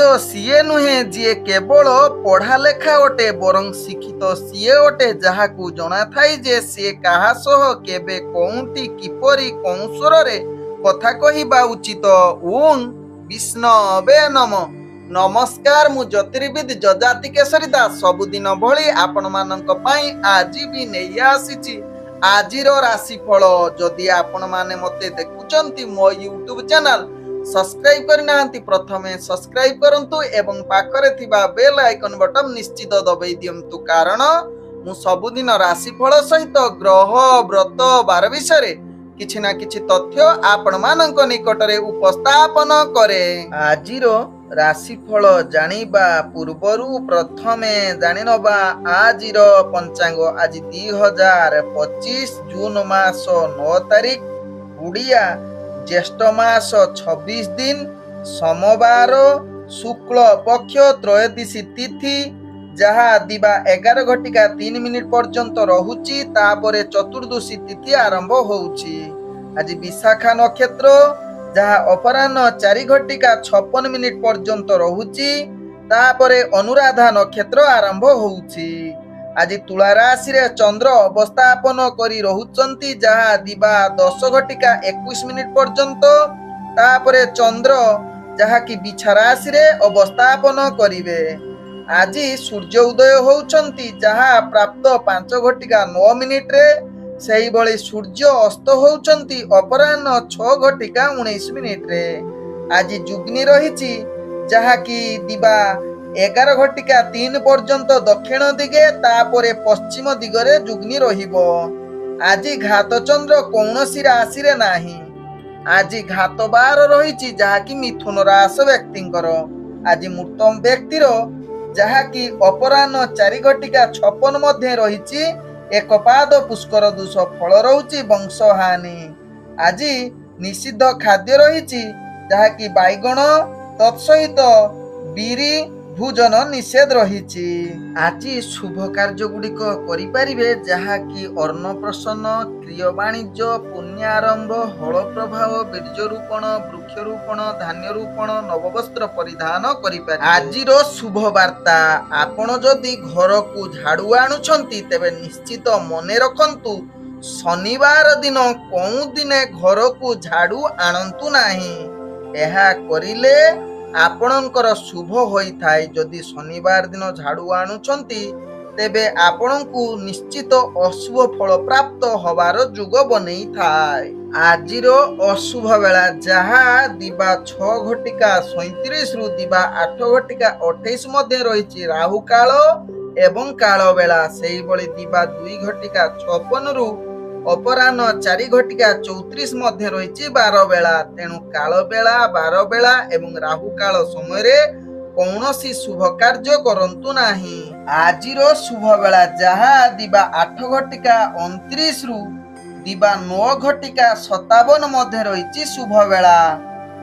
ଶିକ୍ଷିତ ସିଏ ନୁହେଁ ଯିଏ କେବଳ ପଢା ଲେଖା ଅଟେ, ବରଂ ଶିକ୍ଷିତ ସିଏ ଅଟେ ଯାହାକୁ ଜଣାଥାଏ ଯେ ସିଏ କାହା ସହ କେବେ କୋଉଠି କିପରି କୋଉ ସ୍ୱରରେ କଥା କହିବା ଉଚିତ। ଓଁ ବିଷ୍ଣବେ ନମଃ। ନମସ୍କାର, ମୁଁ ଜ୍ୟୋତିର୍ବିଦ ଯଜାତି କେଶରୀ ଦାସ ସବୁଦିନ ଭଳି ଆପଣମାନଙ୍କ ପାଇଁ ଆଜି ବି ନେଇ ଆସିଛି ଆଜିର ରାଶିଫଳ। ଯଦି ଆପଣମାନେ ମୋତେ ଦେଖୁଛନ୍ତି ମୋ ୟୁଟ୍ୟୁବ ଚ୍ୟାନେଲ ସବସ୍କ୍ରାଇବ କରିନାହାନ୍ତି, ପ୍ରଥମେ ସବସ୍କ୍ରାଇବ କରନ୍ତୁ ଏବଂ ପାଖରେ ଥିବା ବେଲ ଆଇକନ ବଟନ ନିଶ୍ଚିତ ଦବାଇ ଦିଅନ୍ତୁ, କାରଣ ମୁଁ ସବୁଦିନ ରାଶିଫଳ ସହିତ ଗ୍ରହ ବ୍ରତ ବାର ବିଷୟରେ କିଛି ନା କିଛି ତଥ୍ୟ ଆପଣମାନଙ୍କ ନିକଟରେ ଉପସ୍ଥାପନ କରେ। ଆଜିର ରାଶିଫଳ ଜାଣିବା ପୂର୍ବରୁ ପ୍ରଥମେ ଜାଣିନେବା ଆଜିର ପଞ୍ଚାଙ୍ଗ। ଆଜି 2025 ଜୁନ ମାସ 9 ତାରିଖ, ଓଡ଼ିଆ ଜ୍ୟେଷ୍ଠ ମାସ 26 ଦିନ, ସୋମବାର, ଶୁକ୍ଳ ପକ୍ଷ ତ୍ରୟୋଦଶୀ ତିଥି, ଯାହା ଦିବା 11:03 ପର୍ଯ୍ୟନ୍ତ ରହୁଛି। ତାପରେ ଚତୁର୍ଦ୍ଦଶୀ ତିଥି ଆରମ୍ଭ ହେଉଛି। ଆଜି ବିଶାଖା ନକ୍ଷତ୍ର, ଯାହା ଅପରାହ୍ନ 4:56 ପର୍ଯ୍ୟନ୍ତ ରହୁଛି। ତାପରେ ଅନୁରାଧା ନକ୍ଷତ୍ର ଆରମ୍ଭ ହେଉଛି। ଆଜି ତୁଳା ରାଶିରେ ଚନ୍ଦ୍ର ଅବସ୍ଥାପନ କରି ରହୁଛନ୍ତି, ଯାହା ଦିବା 10:21 ପର୍ଯ୍ୟନ୍ତ। ତାପରେ ଚନ୍ଦ୍ର ଯାହାକି ବିଛା ରାଶିରେ ଅବସ୍ଥାପନ କରିବେ। ଆଜି ସୂର୍ଯ୍ୟ ଉଦୟ ହେଉଛନ୍ତି, ଯାହା ପ୍ରାପ୍ତ 5:09 ସେହିଭଳି ସୂର୍ଯ୍ୟ ଅସ୍ତ ହେଉଛନ୍ତି ଅପରାହ୍ନ 6:19। ଆଜି ଯୁଗ୍ନି ରହିଛି, ଯାହାକି ଦିବା 11:03 ପର୍ଯ୍ୟନ୍ତ ଦକ୍ଷିଣ ଦିଗେ, ତାପରେ ପଶ୍ଚିମ ଦିଗରେ ଯୁଗ୍ନି ରହିବ। ଆଜି ଘାତ ଚନ୍ଦ୍ର କୌଣସି ରାଶିରେ ନାହିଁ। ଆଜି ଘାତ ବାର ରହିଛି, ଯାହାକି ମିଥୁନ ରାଶି ବ୍ୟକ୍ତିଙ୍କର। ଆଜି ମୃତ ବ୍ୟକ୍ତିର, ଯାହାକି ଅପରାହ୍ନ 4:56 ମଧ୍ୟ ରହିଛି, ଏକ ପାଦ ପୁଷ୍କର ଦୋଷ ଫଳ ରହୁଛି ବଂଶହାନି। ଆଜି ନିଷିଦ୍ଧ ଖାଦ୍ୟ ରହିଛି, ଯାହାକି ବାଇଗଣ ତତ୍ସହିତ ବିରି ଭୋଜନ ନିଷେଧ ରହିଛି। ଆଜି ଶୁଭ କାର୍ଯ୍ୟ ଗୁଡ଼ିକ କରିପାରିବେ, ଯାହାକି ଅନ୍ନପ୍ରସନ୍ନ, କ୍ରିୟ ବାଣିଜ୍ୟ, ପୁଣ୍ୟ ଆରମ୍ଭ, ହଳ ପ୍ରଭାବ, ବୀର୍ଯ୍ୟରୋପଣ, ବୃକ୍ଷରୋପଣ, ଧାନ୍ୟ ରୋପଣ, ନବବସ୍ତ୍ର ପରିଧାନ କରିପାରିବେ। ଆଜିର ଶୁଭ ବାର୍ତ୍ତା, ଆପଣ ଯଦି ଘରକୁ ଝାଡୁ ଆଣୁଛନ୍ତି ତେବେ ନିଶ୍ଚିତ ମନେ ରଖନ୍ତୁ ଶନିବାର ଦିନ କେଉଁ ଦିନେ ଘରକୁ ଝାଡୁ ଆଣନ୍ତୁ ନାହିଁ। ଏହା କରିଲେ ଆପଣଙ୍କର ଶୁଭ ହୋଇଥାଏ। ଯଦି ଶନିବାର ଦିନ ଝାଡୁ ଆଣୁଛନ୍ତି ତେବେ ଆପଣଙ୍କୁ ନିଶ୍ଚିତ ଅଶୁଭ ଫଳ ପ୍ରାପ୍ତ ହବାର ଯୋଗ ବନେଇଥାଏ। ଆଜିର ଅଶୁଭ ବେଳା, ଯାହା ଦିବା 6:37 ରୁ ଦିବା 8:28 ମଧ୍ୟ ରହିଛି ରାହୁ କାଳ ଏବଂ କାଳ ବେଳା। ସେହିଭଳି ଦିବା 2:56 ରୁ ଅପରାହ୍ନ 4:34 ମଧ୍ୟ ରହିଛି ବାର ବେଳା। ତେଣୁ କାଳ ବେଳା, ବାର ବେଳା ଏବଂ ରାହୁ କାଳ ସମୟରେ କୌଣସି ଶୁଭ କାର୍ଯ୍ୟ କରନ୍ତୁ ନାହିଁ। ଆଜିର ଶୁଭ ବେଳା, ଯାହା ଦିବା 8:29 ରୁ ଦିବା 9:57 ମଧ୍ୟ ରହିଛି ଶୁଭ ବେଳା।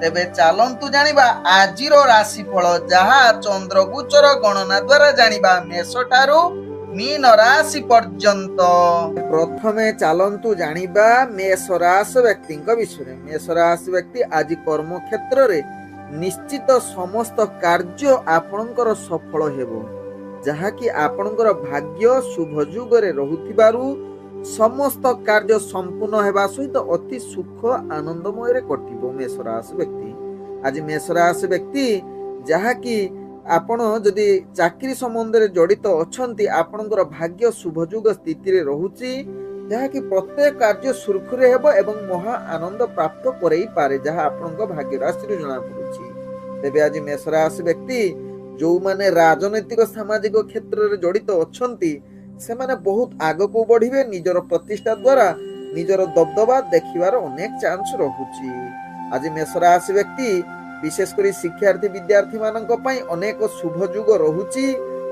ତେବେ ଚାଲନ୍ତୁ ଜାଣିବା ଆଜିର ରାଶିଫଳ, ଯାହା ଚନ୍ଦ୍ରଗୋଚର ଗଣନା ଦ୍ୱାରା ଜାଣିବା ମେଷ ଠାରୁ ମୀନ ରାଶି ପର୍ଯ୍ୟନ୍ତ। ପ୍ରଥମେ ଚାଲନ୍ତୁ ଜାଣିବା ମେଷ ରାଶି ବ୍ୟକ୍ତିଙ୍କ ବିଷୟରେ। ମେଷ ରାଶି ବ୍ୟକ୍ତି ଆଜି କର୍ମକ୍ଷେତ୍ରରେ ନିଶ୍ଚିତ ସମସ୍ତ କାର୍ଯ୍ୟ ଆପଣଙ୍କର ସଫଳ ହେବ, ଯାହାକି ଆପଣଙ୍କର ଭାଗ୍ୟ ଶୁଭ ଯୁଗରେ ରହୁଥିବାରୁ ସମସ୍ତ କାର୍ଯ୍ୟ ସମ୍ପୂର୍ଣ୍ଣ ହେବା ସହିତ ଅତି ସୁଖ ଆନନ୍ଦମୟରେ କଟିବ। ମେଷ ରାଶି ବ୍ୟକ୍ତି ଆଜି ମେଷ ରାଶି ବ୍ୟକ୍ତି, ଯାହାକି ଆପଣ ଯଦି ଚାକିରି ସମ୍ବନ୍ଧରେ ଜଡ଼ିତ ଅଛନ୍ତି, ଆପଣଙ୍କର ଭାଗ୍ୟ ଶୁଭ ଯୁଗ ସ୍ଥିତିରେ ରହୁଛି, ଯାହାକି ପ୍ରତ୍ୟେକ କାର୍ଯ୍ୟ ସୁରୁଖୁରୁରେ ହେବ ଏବଂ ମହା ଆନନ୍ଦ ପ୍ରାପ୍ତ କରେଇପାରେ, ଯାହା ଆପଣଙ୍କ ଭାଗ୍ୟ ରାଶିରୁ ଜଣାପଡୁଛି। ତେବେ ଆଜି ମେଷ ରାଶି ବ୍ୟକ୍ତି ଯେଉଁମାନେ ରାଜନୈତିକ ସାମାଜିକ କ୍ଷେତ୍ରରେ ଜଡ଼ିତ ଅଛନ୍ତି, ସେମାନେ ବହୁତ ଆଗକୁ ବଢିବେ। ନିଜର ପ୍ରତିଷ୍ଠା ଦ୍ୱାରା ନିଜର ଦବଦବା ଦେଖିବାର ଅନେକ ଚାନ୍ସ ରହୁଛି। ଆଜି ମେଷ ରାଶି ବ୍ୟକ୍ତି ବିଶେଷ କରି ଶିକ୍ଷାର୍ଥୀ ବିଦ୍ୟାର୍ଥୀ ମାନଙ୍କ ପାଇଁ ଅନେକ ଶୁଭ ଯୁଗ ରହୁଛି,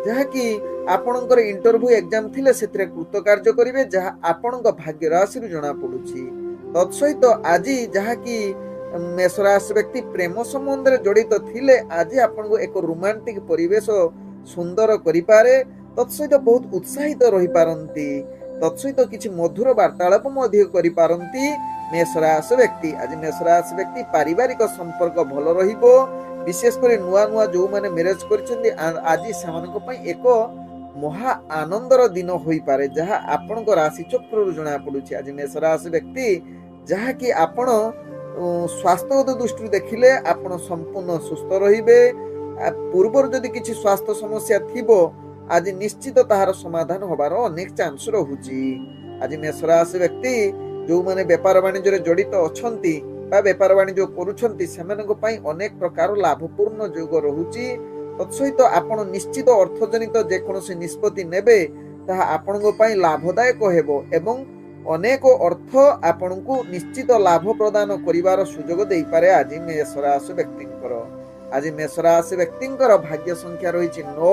ଯାହାକି ଆପଣଙ୍କର ଇଣ୍ଟରଭ୍ୟୁ ଏକ୍ଜାମ ଥିଲେ ସେଥିରେ କୃତକାର୍ଯ୍ୟ କରିବେ, ଯାହା ଆପଣଙ୍କ ଭାଗ୍ୟ ରାଶିରୁ ଜଣାପଡୁଛି। ତତ୍ସହିତ ଆଜି ଯାହାକି ମେଷ ରାଶି ବ୍ୟକ୍ତି ପ୍ରେମ ସମ୍ବନ୍ଧରେ ଜଡ଼ିତ ଥିଲେ, ଆଜି ଆପଣଙ୍କୁ ଏକ ରୋମାଣ୍ଟିକ ପରିବେଶ ସୁନ୍ଦର କରିପାରେ। ତତ୍ସହିତ ବହୁତ ଉତ୍ସାହିତ ରହିପାରନ୍ତି। ତତ୍ସହିତ କିଛି ମଧୁର ବାର୍ତ୍ତାଳାପ ମଧ୍ୟ କରିପାରନ୍ତି ମେଷ ରାଶି ବ୍ୟକ୍ତି। ଆଜି ମେଷ ରାଶି ବ୍ୟକ୍ତି ପାରିବାରିକ ସମ୍ପର୍କ ଭଲ ରହିବ। विशेषकर नुआ नुआ जो मैंने मैरेज कर आज से एक महा आनंदर दिन हो पारे जहाँ आपण राशि चक्र जना पड़ुछि। आज मेष राशि व्यक्ति जहाँ कि आपण स्वास्थ्यगत दृष्टि देखिले आपण संपूर्ण सुस्थ रहिबे। पूर्वर जदि किछि स्वास्थ्य समस्या थिबो आज निश्चित ताहार समाधान होबार अनेक चांस रहुछि। आज मेष राशि व्यक्ति जो माने व्यापार वाणिज्य रे जड़ित अछंती बा व्यापार वाणिज्य करूछंती सेमानक पई अनेक प्रकार लाभपूर्ण योग रहुछि। तत्सहित आपण निश्चित अर्थजनित जेकोसी निष्पत्ति नेबे ताहा आपणक पई लाभदायक हेबो एवं अनेक अर्थ आपणकु निश्चित लाभ प्रदान करिवार सुयोग देई पारे। आज मेष राशि व्यक्तिंकर आज मेष राशि व्यक्तिंकर भाग्य संख्या रहिछि 9।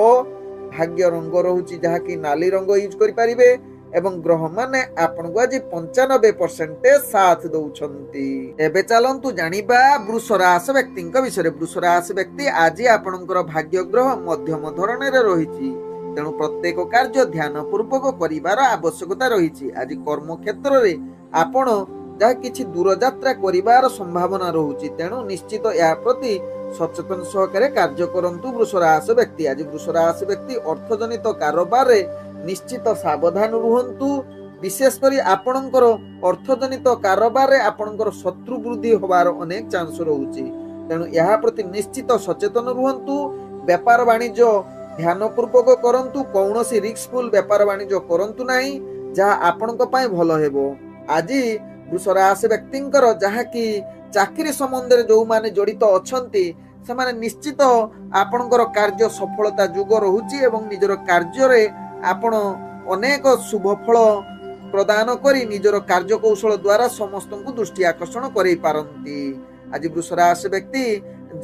भाग्य रंग रहुछि जहा कि नाली रंग यूज करि परिबे एवं ग्रह माने आपणकु आज 95% साथ दउछंती। एबे चलंतु जानिबा वृष राशि व्यक्तिंक विषय। वृष राशि व्यक्ति आज आपणकर भाग्य ग्रह मध्यम धरणेर रहिछि तेणु प्रत्येक कार्य ध्यान पूर्वक करिवार आवश्यकता रहिछि। आज कर्म क्षेत्र रे आपण जहा किछि दूर यात्रा करिवार संभावना रहुछि तेणु निश्चित या प्रति सचेतन सहकारे कार्य करंतु वृष राशि व्यक्ति। आज वृष राशि व्यक्ति अर्थजनित कारोबार रे निश्चित सावधान रुहंतु। विशेषकर आपणकर अर्थजनित कारोबार रे आपणकर शत्रु वृद्धि होबार अनेक चांस रहुछि तेणु या प्रति निश्चित सचेतन रुहंतु। व्यापार वाणिज्य ध्यान पूर्वक करंतु। कौनसी रिस्कफुल व्यापार वाणिज्य करंतु नाही जहा आपणक पई भलो हेबो। आज वृष राशि व्यक्तिंकर जहा कि चाकरी संबंध रे जो माने जड़ित अछंती सेमाने निश्चित आपणकर कार्य सफलता जुग रहुछि एवं निजर कार्य रे आपण अनेक शुभ फल प्रदान करी निजर कार्य कौशल द्वारा समस्त को दृष्टि आकर्षण करै पारंती। आज वृष राशि व्यक्ति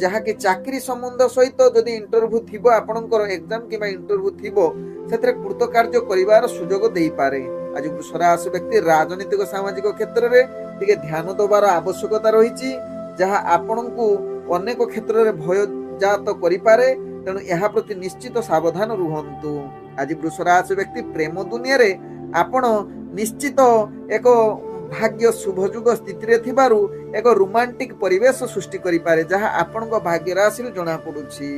जहाँ कि चाकरी संबंध सहित जदि इंटरव्यू थिबो आपणकर एग्जाम किबा इंटरव्यू थिबो सेतरे कृत कार्य करिवार सुयोग देई पारे। आज वृष राशि व्यक्ति राजनीतिक सामाजिक क्षेत्र रे टिके ध्यान देवार आवश्यकता रहिछि जहाँ आपणकु अनेक क्षेत्र रे भय जात करि पारे तेणु यह प्रति निश्चित सावधान रुहंतु। आज वृष राशि व्यक्ति प्रेम दुनिया रे आपण निश्चित एक भाग्य शुभजुग स्थिति रे थिबारु एक रोमांटिक परिवेश सृष्टि करि पारे जहा आपणक भाग्य राशि जना पडुछि।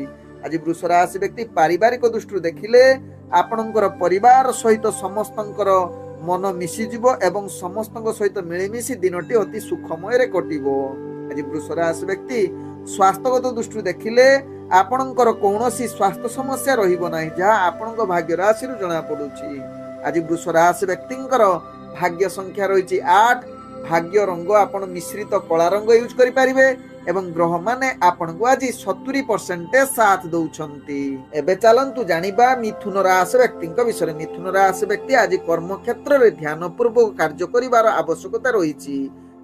आज वृष राशि व्यक्ति पारिवारिक दृष्टि देखिले आपणकर परिवार सहित समस्तंकर मन मिसी जिवो एवं समस्तंक सहित मिलिमिशी दिनटी अति सुखमय रे कटिबो। आज वृष राशि व्यक्ति स्वास्थ्यगत दृष्टि देखिले आपणकर कौनसी स्वास्थ्य समस्या रहिबो नाही जहा आपणक भाग्य राशि जना पडुछि। आज वृष राशि व्यक्तिंकर भाग्य संख्या रहिछि 8। भाग्य रंग आपण मिश्रित कला रंग यूज करि परिबे एवं ग्रह माने आपणकु आज 70% साथ दउछंती। एबे चलंतु जानिबा मिथुन राशि व्यक्तिंक विषय। मिथुन राशि व्यक्ति आज कर्म क्षेत्र रे ध्यान पूर्वक कार्य करिवार आवश्यकता रहिछि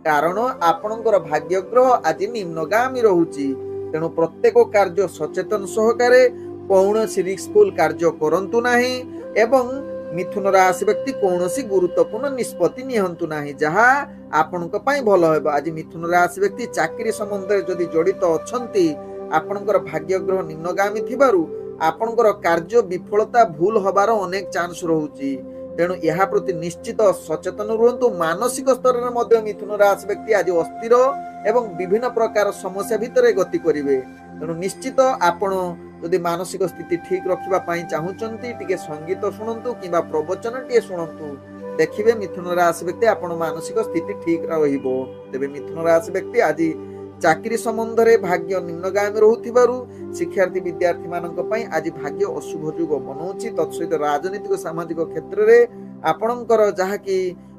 कारण आपणकर भाग्य ग्रह आज निम्नगामी रहुछि तेणु प्रत्येक कार्य सचेतन सहकारे कौनसी रिस्कफुल कार्य करंतु नाही एवं मिथुन राशि व्यक्ति कौनसी गुरुत्वपूर्ण निष्पत्ति निहंतु नाही जहा आपणक पई भलो हेबो। आज मिथुन राशि व्यक्ति चाकरी संबंध रे जदि जड़ित अछंती आपणकर भाग्य ग्रह निम्नगामी थिबारु आपणकर कार्य विफलता भूल होबार अनेक चांस रहुछि तेणु यह प्रति निश्चित सचेतन रुहंतु। मानसिक स्तर रे मध्य मिथुन राशि व्यक्ति आज अस्थिर एवं विभिन्न प्रकार समस्या भितर गति करिवे तेणु निश्चित आपण यदि मानसिक स्थिति ठीक रखिबा पई चाहुचंती टिके संगीत सुनंतु किबा प्रवचन टिके सुनंतु देखिबे मिथुन राशि व्यक्ति आपण मानसिक स्थिति ठीक रहिबो। तेबे मिथुन राशि व्यक्ति आज चाकरी संबंध रे भाग्य निम्नगामी रहुथिबारु शिक्षार्थी विद्यार्थी मानक पई आज भाग्य अशुभ जुग बनौछि। तत्सहित राजनीतिक सामाजिक क्षेत्र रे आपणकर जहा कि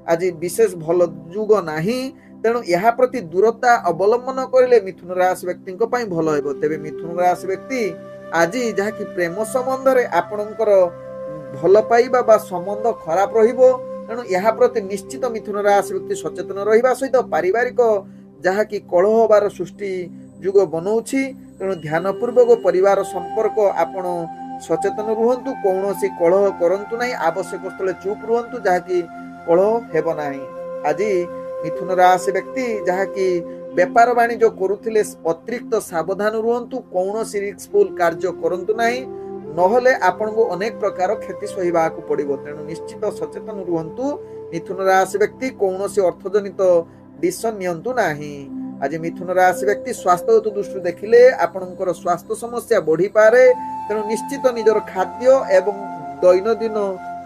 आज विशेष भल जुग नाही तेणु यह प्रति दूरता अवलंबन करिले मिथुन राशि व्यक्ति पई भलो हेबो। तेबे मिथुन राशि व्यक्ति आज जहा कि प्रेम संबंध रे आपणकर भल पाइबा बा संबंध खराब रहिबो तेणु यह प्रति निश्चित मिथुन राशि व्यक्ति सचेतन रहिबा सहित पारिवारिक जहा कि कलह होबार सृष्टि जुग बनौछि तेणु ध्यान पूर्वक परिवार संपर्क आपण सचेतन रुहंतु। कौनसी कलह करंतु नाही आवश्यक स्थले चुप रुहंतु जहा कि कलह हेबो नाही। आज मिथुन राशि व्यक्ति जहा कि व्यापार वाणिज्य करुथिले अतिरिक्त सावधान रुहंतु। कौनसी रिस्कफुल कार्य करंतु नाही नहले आपनको अनेक प्रकार क्षति सहिबाकू पड़िबो तेणु निश्चित सचेतन रुहंतु। मिथुन राशि व्यक्ति कौनसी अर्थजनित डिसिजन नियंतु नाही। आज मिथुन राशि व्यक्ति स्वास्थ्यगत दृष्टि देखिले आपणकर स्वास्थ्य समस्या बढ़ी पारे तेणु निश्चित निजर खाद्य एवं दैनंदिन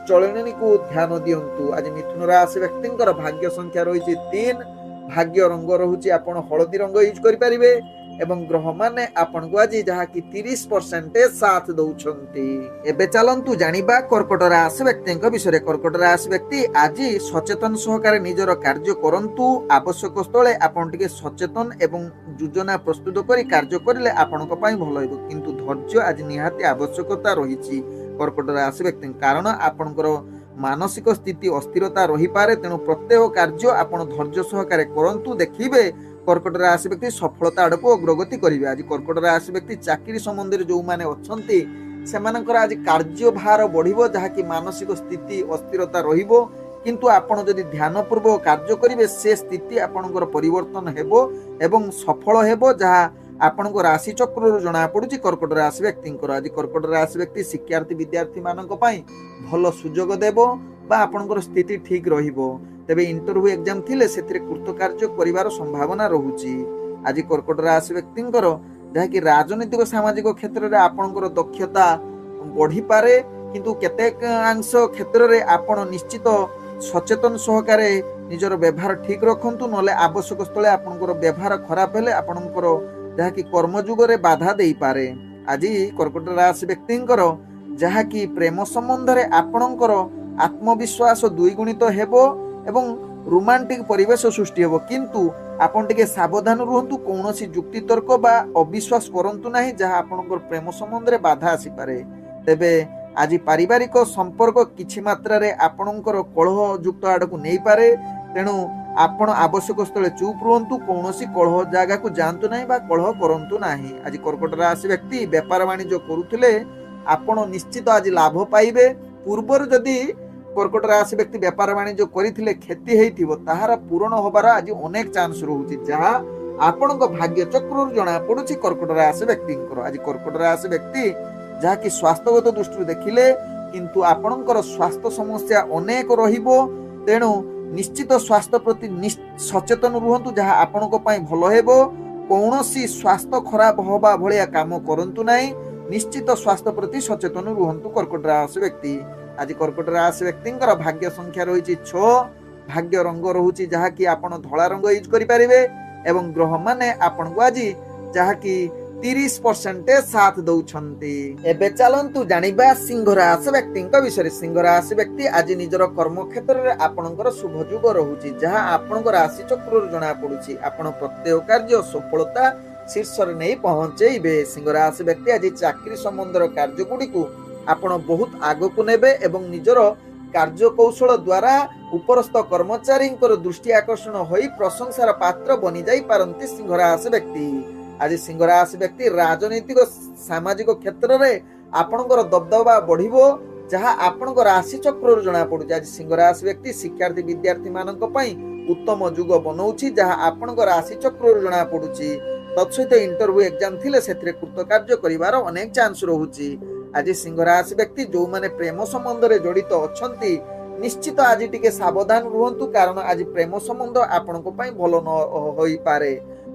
चलनी को ध्यान दिंतु। आज मिथुन राशि व्यक्ति भाग्य संख्या रही 3, भाग्य रंग रहुची आपण हलदी रंग यूज करें एवं ग्रह माने आपण को आज जहाँ की 30% साथ दौरान। एबे चलंतु जानिबा कर्कट राशि व्यक्ति विषय। कर्कट राशि व्यक्ति आज सचेतन सहकारे निजर कार्य करंतु। आवश्यक स्थले आपण टिके सचेतन एवं योजना प्रस्तुत करी कार्य करिले आपणक पई भलो हेबो, किंतु धैर्य आज निहाती आवश्यकता रहिछि कर्कट राशि व्यक्ति, कारण आपणकर मानसिक स्थिति अस्थिरता रही पारे। तेणु प्रत्येक कार्य आपण धैर्य सहकारे करंतु, देखिबे कर्कट राशि व्यक्ति सफलता आड़क अग्रगति करेंगे। आज कर्कट राशि व्यक्ति चाकरी संबंधी जो मैंने अच्छा आज कार्य भार बढ़ो, जहाँकि मानसिक स्थिति अस्थिरता रहिबो, किंतु आपण जदि ध्यान पूर्वक कार्य करेंगे से स्थिति आपणकर परिवर्तन हेबो एवं सफल हेबो, जहाँ आपणको राशि चक्र जना पड़ुछि कर्कट राशि व्यक्ति। आज कर्कट राशि व्यक्ति शिक्षार्थी विद्यार्थी मानक पई भल सुजोग देबो बा आपणकर स्थिति ठीक रहिबो। तेबे इंटरव्यू एग्जाम थिले सेथिरे कृतकार्य करिवार संभावना रहुछि। आज कर्कट राशि व्यक्ति जहाँ कि राजनीतिक सामाजिक क्षेत्र में आपणकर दक्षता बढ़ी पारे, किंतु केतेक अंश क्षेत्र में आपण निश्चित सचेतन सहकारे निजर व्यवहार ठीक रखंतु, नले आवश्यक स्थले आपणकर व्यवहार खराब हेले आपणकर जहाँ कि कर्मयुग रे बाधा देई पारे। आज कर्कट राशि व्यक्ति जहाँ कि प्रेम संबंध रे आपणकर आत्मविश्वास द्विगुणित हेबो एवं रोमांटिक परिवेश सृष्टि हेबो, किंतु आपण टिके सावधान रुहंतु, कौनसी जुक्ति तर्क बा अविश्वास करंतु नाही जहाँ आपणकर प्रेम संबंध रे बाधा आसी पारे। तेबे आज पारिवारिक संपर्क किछि मात्रा रे आपणकर कलह युक्त आडकु नै पारे, तेणु आपण आवश्यक स्थले चुप रुहंतु, कौनसी कलह जागा को जानतु नाही बा कलह करंतु नाही। आज कर्कट राशि व्यक्ति व्यापार वाणिज्य करुथिले आपण निश्चित आज लाभ पाइबे। पूर्वर जदि कर्कट राशि व्यक्ति व्यापार वाणिज्य करथिले क्षति हेइथिबो, ताहार पूर्ण होबार आज अनेक चांस रहुछि, जहाँ आपणक भाग्य चक्र जना पड़ुछि कर्कट राशि व्यक्ति। आज कर्कट राशि व्यक्ति जहाँ कि स्वास्थ्यगत दृष्टि देखिले किंतु आपणकर स्वास्थ्य समस्या अनेक रहिबो, तेणु निश्चित स्वास्थ्य प्रति सचेतन रुहंतु, जहाँ आपणक पई भलो हेबो। कौनसी स्वास्थ्य खराब होबा भलिया काम करंतु नाही, निश्चित स्वास्थ्य प्रति सचेतन रुहंतु कर्कट राशि व्यक्ति। आज कर्कट राशि व्यक्ति भाग्य संख्या रही 6, भाग्य रंग रहुछि जहाँ कि आपण धला रंग यूज करि परिबे एवं ग्रह माने आपण को आज जहाँ कि 30% साथ दौछंती। एबे चलंतु जानिबा सिंह राशि व्यक्ति विषय। सिंह राशि व्यक्ति आज निजर कर्म क्षेत्र रे आपणकर शुभ युग रहुछि, जहाँ आपण राशि चक्र जना पड़ुछि। आपण प्रत्येक कार्य सफलता शीर्ष रे नै पहुंचेइबे। सिंह राशि व्यक्ति आज चाकरी संबंधर कार्य गुडी को आपण बहुत आगकु नेबे एवं निजर कार्य कौशल द्वारा उपरस्थ कर्मचारी दृष्टि आकर्षण होई प्रशंसार पात्र बनी जाई पारंती सिंह राशि व्यक्ति। आज सिंह राशि व्यक्ति राजनीतिक सामाजिक क्षेत्र में आपणकर दबदबा बढ़िबो, जहाँ आपणक राशि चक्र जना पड़ुछि। आज सिंह राशि व्यक्ति शिक्षार्थी विद्यार्थी मानक पई उत्तम युग बनौछि, जहाँ आपणक राशि चक्र जना पड़ुछि। तत्सहित इंटरव्यू एग्जाम थिले सेथिरे कृतकार्य करिवार अनेक चांस रहुछि। आज सिंह राशि व्यक्ति जो माने प्रेम संबंध रे जड़ित अछंती निश्चित आज टिके सावधान रुहंतु, कारण आज प्रेम संबंध आपणक पई भलो न होई पारे।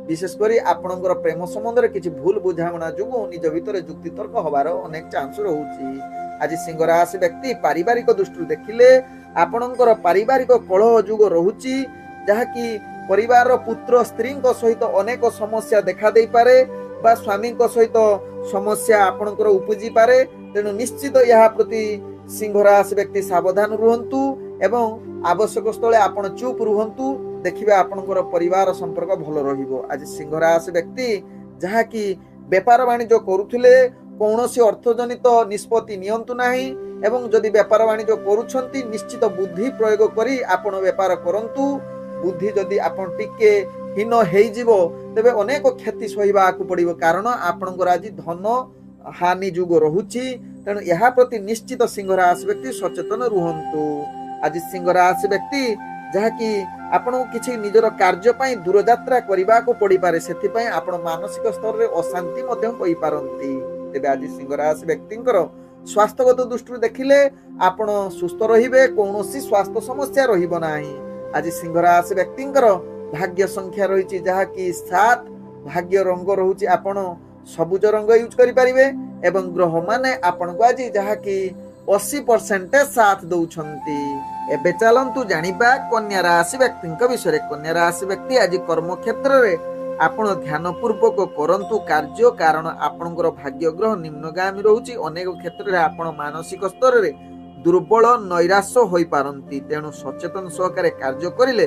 विशेष करी आपणकर प्रेम संबंध रे किछि भूल बुझामणा जुगु निज भितरे जुक्ति तर्क होबार अनेक चांस रहुछि। आज सिंह राशि व्यक्ति पारिवारिक दृष्टि देखिले आपणकर पारिवारिक कलह जुग रहुछि, जहाँ कि परिवार पुत्र स्त्री सहित अनेक समस्या देखा दे पारे बा स्वामी सहित समस्या आपणकर उपजी पारे। तेणु निश्चित यह प्रति सिंह राशि व्यक्ति सावधान रुहंतु एवं आवश्यक स्थले आपण चुप रुहंतु, देखिबे आपणकर परिवार संपर्क भलो रहिबो। आज सिंह राशि व्यक्ति जहाँ कि व्यापार वाणिज्य करुथिले कौनसी अर्थजनित निष्पत्ति नियंतु नाही एवं जदि व्यापार वाणिज्य करुछंती निश्चित बुद्धि प्रयोग करी आपण व्यापार करंतु। बुद्धि जदि आपण टिके हीन हेई जिवो तेबे अनेक क्षति सहिबाकु पड़िबो, कारण आपणकर आज धन हानि जुग रहुछि। तेणु यह प्रति निश्चित सिंह राशि व्यक्ति सचेतन रुहंतु। आज सिंह राशि व्यक्ति जहाँ कि आपण किछि निजर कार्य पई दूर यात्रा करबा को पड़ी पारे, सेथि पई आपण मानसिक स्तर रे अशांति मध्य होई पारंती। तेबे आज सिंह राशि व्यक्तिंकर स्वास्थ्यगत दृष्टि देखिले आपण सुस्थ रहिबे, कौनसी स्वास्थ्य समस्या रहिबो नाही। आज सिंह राशि व्यक्तिंकर भाग्य संख्या रही जहाँकि 7 भाग्य रंग रोचे आपण सबुज रंग यूज करें एवं ग्रह माने आपण को आज जहाँकि 80% साथ दौरान। एबे चलतु जानिबा कन्या राशि व्यक्ति विषय। कन्या राशि व्यक्ति आज कर्म क्षेत्र में आपण ध्यान पूर्वक करंतु कार्य कारण आपणकर भाग्य ग्रह निम्नगामी रोचे। अनेक क्षेत्र में आपण मानसिक स्तर में दुर्बल नैराश हो पारती, तेणु सचेतन सहकारे कार्य करिले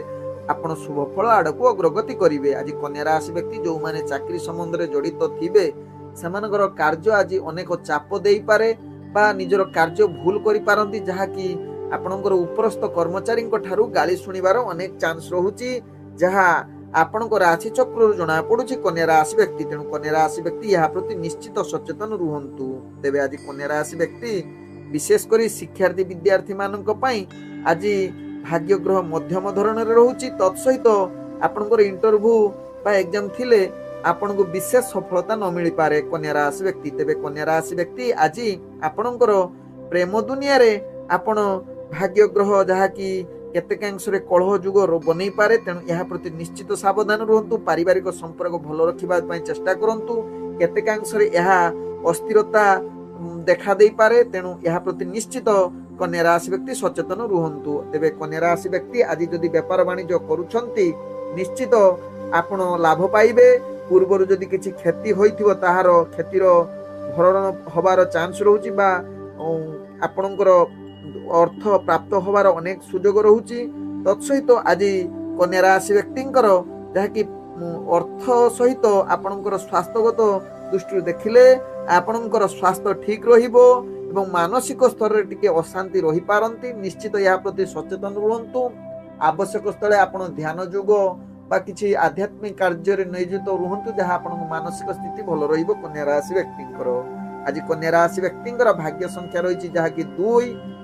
आपण शुभ फल आड़क अग्रगति करेंगे। आज कन्या राशि व्यक्ति जो माने चाकरी संबंध में जड़ित थिबे सेमानकर कार्य आज अनेक चाप दे पारे बा निजर कार्य भूल करि पारंती, जहाँकि आपणकर उपरस्थ कर्मचारी ठारू गाली सुनिबार अनेक चांस रहुची, जहाँ आपणकर राशि चक्र जना पड़ुछि कन्या राशि व्यक्ति। तेणु कन्या राशि व्यक्ति यह प्रति निश्चित सचेतन रुहंतु। तेबे आज कन्या राशि व्यक्ति विशेषकर शिक्षार्थी विद्यार्थी मानक पई आज भाग्य ग्रह मध्यम धरण रोचे। तत्सहित आपणकर इंटरव्यू बा एग्जाम थिले आपण को विशेष सफलता न मिल पारे कन्या राशि व्यक्ति। तेबे कन्या राशि व्यक्ति आज आपणकर प्रेम दुनिया रे आपण भाग्य ग्रह जहाँकि केतेकांश रे कलह जुग बनै पारे, तेणु यह प्रति निश्चित सावधान रुहंतु। पारिवारिक संपर्क भल रखिबा पई चेष्टा करंतु। केतेकांश रे यह अस्थिरता देखा दे पारे, तेणु यह प्रति निश्चित कन्या राशि व्यक्ति सचेतन रुहंतु। तेबे कन्या राशि व्यक्ति आज जदि व्यापार वाणिज्य करूछंती निश्चित आपण लाभ पाइबे। पूर्वर जदि किछि क्षति होइथिबो ताहार क्षतिर भरण होबार चांस रहउची बा आपणकर अर्थ प्राप्त होबार अनेक सुजोग रहउची। तत्सहित आज कन्या राशि व्यक्तिंकर जहाँकि अर्थ सहित आपणकर स्वास्थ्यगत दृष्टि देखिले आपणकर स्वास्थ्य ठीक रहिबो एवं मानसिक स्तर रे टिके अशांति रही पारंती। निश्चित या प्रति सचेतन रुहंतु। आवश्यक स्थले आपण ध्यान योग बा किछि आध्यात्मिक कार्य रे नियोजित रुहंतु, जहाँ आपण मानसिक स्थिति भल रहिबो कन्या राशि व्यक्तिंकर। आज कन्या राशि व्यक्तिंकर भाग्य संख्या रही जहाँ कि 2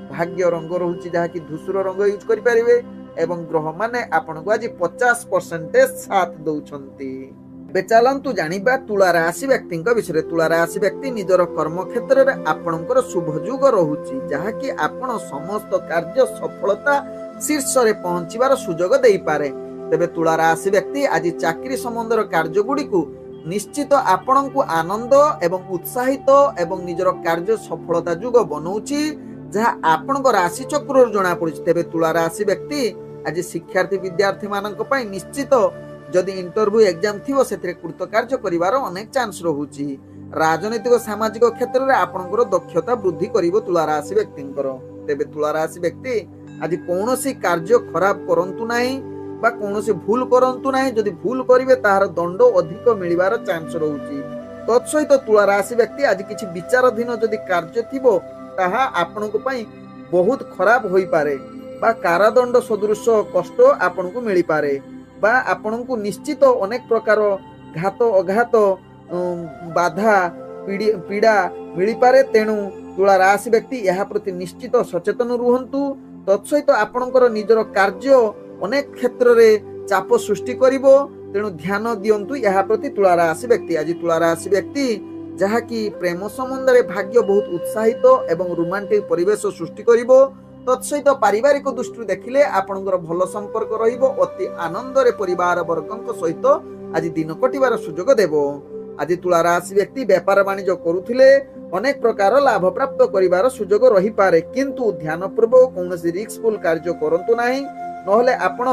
भाग्य रंग रोचे जहाँ कि धूसर रंग यूज करि परिबे एवं ग्रह माने आपण को आज 50% साथ दउछंती। चलतु जानिबा तुला राशि व्यक्ति विषय। तुला राशि व्यक्ति निजर कर्म क्षेत्र में आपणकर शुभ युग रोचे जहाँ कि आपण समस्त कार्य सफलता शीर्ष रे पहुंचीबार सुजोग दे पारे। तेबे तुला राशि व्यक्ति आज चाकरी संबंधर कार्य गुडी को निश्चित आपण को आनंद एवं उत्साहित एवं निजर कार्य सफलता युग बनौछि, जहाँ आपण को राशि चक्र जना पड़ुछि। तेबे तुला राशि व्यक्ति आज शिक्षार्थी विद्यार्थी मानक पई निश्चित जदि इंटरव्यू एग्जाम थिबो सेथिरे कृतकार्य करिवार अनेक चांस रहुछि। राजनीतिक सामाजिक क्षेत्र में आपणकर दक्षता वृद्धि करिवो तुला राशि व्यक्तिंकर। तेबे तुला राशि व्यक्ति आज कौनसी कार्य खराब करंतु नाही बा कौनसी भूल करंतु नाही। जदि भूल करिवे ताहार दंड अधिक मिलिबार चांस रहुछि। तत्सहित तुला राशि व्यक्ति आज किछि विचाराधीन जदि कार्य थिबो ताहा आपणको पई बहुत खराब होई पारे बा कारादंड सदृश कष्ट आपणको मिली पारे बा आपणको निश्चित अनेक प्रकार घात अघात बाधा पीड़ा मिली पारे। तेणु तुला राशि व्यक्ति यह प्रति निश्चित सचेतन रुहंतु। तत्सहित आपणकर निजर कार्य अनेक क्षेत्र में चाप सृष्टि करिवो, तेणु ध्यान दियंतु यह प्रति तुला राशि व्यक्ति। आज तुला राशि व्यक्ति जहाँ कि प्रेम संबंध में भाग्य बहुत उत्साहित एवं रोमांटिक परिवेश सृष्टि करिवो। तत्सहित पारिवारिक दृष्टि देखिले आपणकर भल संपर्क रहिबो। अति आनंद रे परिवार वर्गक सहित आज दिन कटिबार सुजोग देबो। आज तुला राशि व्यक्ति व्यापार वाणिज्य करुथिले अनेक प्रकार लाभ प्राप्त करिबार सुजोग रही पारे, किंतु ध्यान पूर्वक कौनसी रिस्कफुल कार्य करंतु नाही, नहले आपण